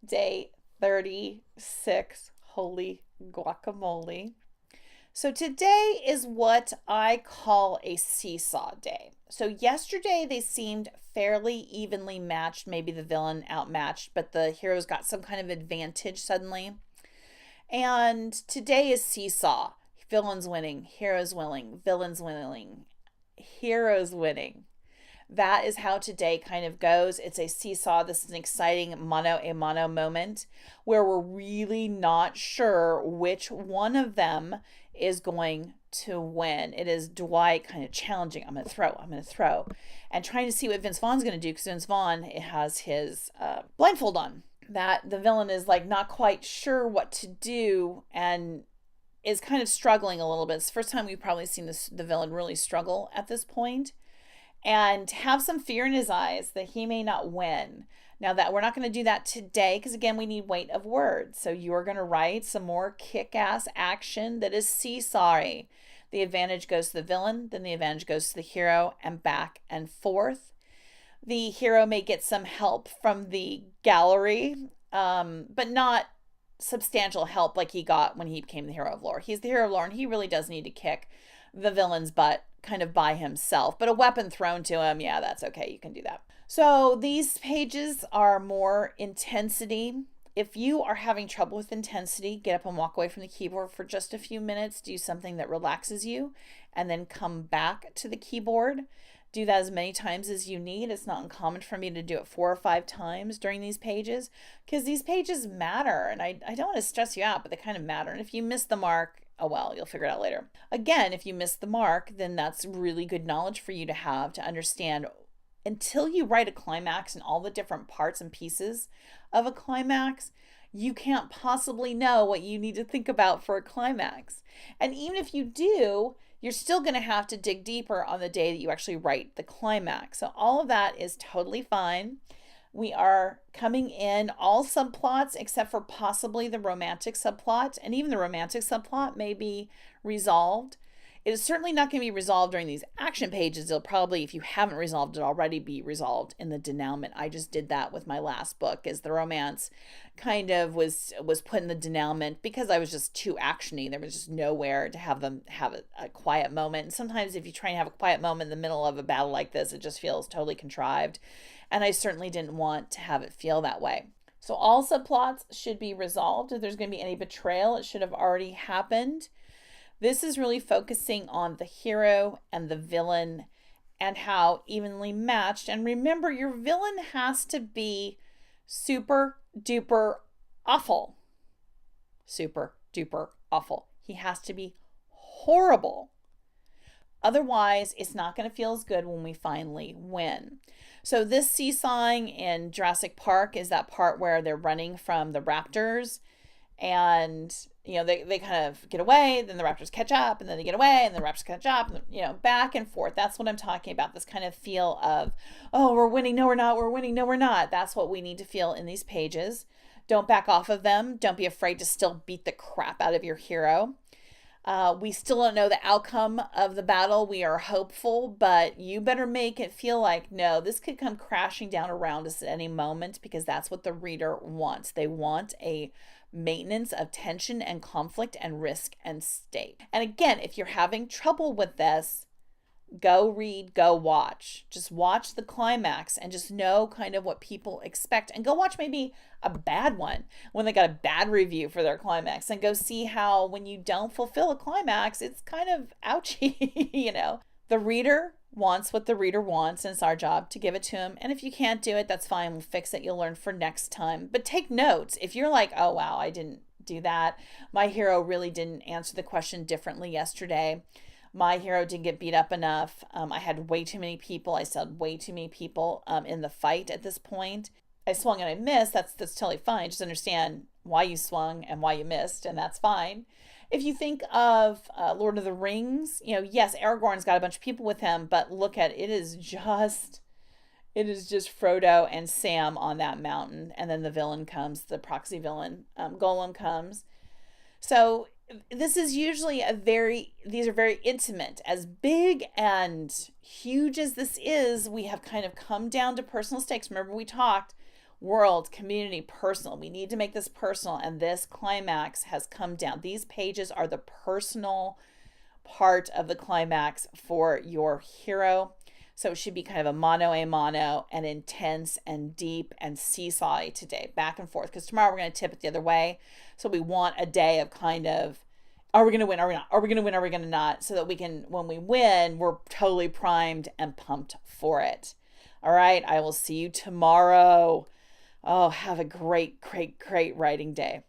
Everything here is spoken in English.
day 36. Holy guacamole. So today is what I call a seesaw day. So yesterday they seemed fairly evenly matched. Maybe the villain outmatched, but the heroes got some kind of advantage suddenly. And today is seesaw. Villains winning, heroes winning, villains winning, heroes winning. That is how today kind of goes. It's a seesaw. This is an exciting mano a mano moment where we're really not sure which one of them is going to win. It is Dwight kind of challenging. I'm going to throw, and trying to see what Vince Vaughn's going to do because Vince Vaughn has his blindfold on. That the villain is like not quite sure what to do and is kind of struggling a little bit. It's the first time we've probably seen the villain really struggle at this point and have some fear in his eyes that he may not win. Now that we're not going to do that today because again we need weight of words. So you are going to write some more kick-ass action that is seesawy. The advantage goes to the villain, then the advantage goes to the hero, and back and forth. The hero may get some help from the gallery, but not substantial help like he got when he became the hero of lore. He's the hero of lore and he really does need to kick the villain's butt kind of by himself. But a weapon thrown to him, yeah, that's okay. You can do that. So these pages are more intensity. If you are having trouble with intensity, get up and walk away from the keyboard for just a few minutes. Do something that relaxes you and then come back to the keyboard. Do that as many times as you need. It's not uncommon for me to do it 4 or 5 times during these pages because these pages matter. And I don't want to stress you out, but they kind of matter. And if you miss the mark, oh well, you'll figure it out later. Again, if you miss the mark, then that's really good knowledge for you to have to understand until you write a climax and all the different parts and pieces of a climax, you can't possibly know what you need to think about for a climax. And even if you do, you're still going to have to dig deeper on the day that you actually write the climax. So all of that is totally fine. We are coming in all subplots except for possibly the romantic subplot, and even the romantic subplot may be resolved. It is certainly not going to be resolved during these action pages. It'll probably, if you haven't resolved it already, be resolved in the denouement. I just did that with my last book, as the romance kind of was put in the denouement because I was just too actiony. There was just nowhere to have them have a quiet moment. And sometimes if you try and have a quiet moment in the middle of a battle like this, it just feels totally contrived. And I certainly didn't want to have it feel that way. So all subplots should be resolved. If there's going to be any betrayal, it should have already happened. This is really focusing on the hero and the villain and how evenly matched. And remember, your villain has to be super duper awful. Super duper awful. He has to be horrible. Otherwise, it's not going to feel as good when we finally win. So this seesawing in Jurassic Park is that part where they're running from the raptors and they kind of get away, then the raptors catch up, and then they get away, and the raptors catch up, and back and forth. That's what I'm talking about, this kind of feel of, oh, we're winning, no we're not, we're winning, no we're not. That's what we need to feel in these pages. Don't back off of them. Don't be afraid to still beat the crap out of your hero. We still don't know the outcome of the battle. We are hopeful, but you better make it feel like, no, this could come crashing down around us at any moment, because that's what the reader wants. They want a maintenance of tension and conflict and risk and stake. And again, if you're having trouble with this, go read, go watch. Just watch the climax and just know kind of what people expect. And go watch maybe a bad one when they got a bad review for their climax, and go see how when you don't fulfill a climax, it's kind of ouchy. The reader wants what the reader wants, and it's our job to give it to him. And if you can't do it, that's fine. We'll fix it. You'll learn for next time. But take notes. If you're like, oh, wow, I didn't do that. My hero really didn't answer the question differently yesterday. My hero didn't get beat up enough. I had way too many people. I said way too many people in the fight at this point. I swung and I missed. That's totally fine. Just understand why you swung and why you missed, and that's fine. If you think of Lord of the Rings, yes, Aragorn's got a bunch of people with him, but look at it. It is just Frodo and Sam on that mountain, and then the villain comes, the proxy villain, Gollum comes. So this is usually these are very intimate. As big and huge as this is, we have kind of come down to personal stakes. Remember we talked, world, community, personal. We need to make this personal, and this climax has come down. These pages are the personal part of the climax for your hero. So it should be kind of a mano, and intense and deep and seesaw today, back and forth. Because tomorrow we're going to tip it the other way. So we want a day of kind of, are we going to win? Are we not? Are we going to win? Are we going to not? So that we can, when we win, we're totally primed and pumped for it. All right. I will see you tomorrow. Oh, have a great, great, great writing day.